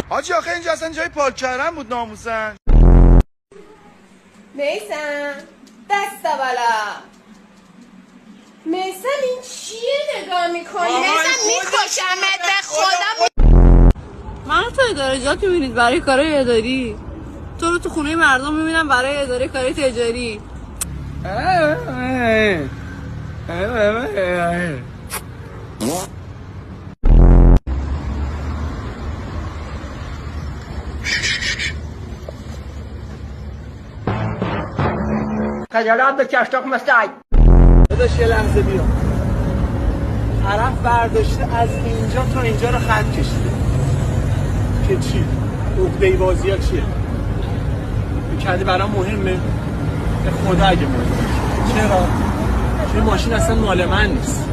حاجی آخه اینجا اصلا جای پارک کردن بود ناموسن. میسم دست بالا. میسم این چیه نگاه میکنی؟ میسم میکشمت به خدا. من تو اداره جات میبینید برای کارهای اداری، تو رو تو خونه مردم میبینم برای اداره کارهای تجاری. خجالت بکش تخم سگ. داداش یه لحظه بیا. طرف برداشته از اینجا تا اینجا رو خط کشیده که چی؟ عقده بازی ها چیه؟ کردی برام مهمه؟ به خدا اگه مهمه. چرا؟ چون ماشین اصلا مال من نیست.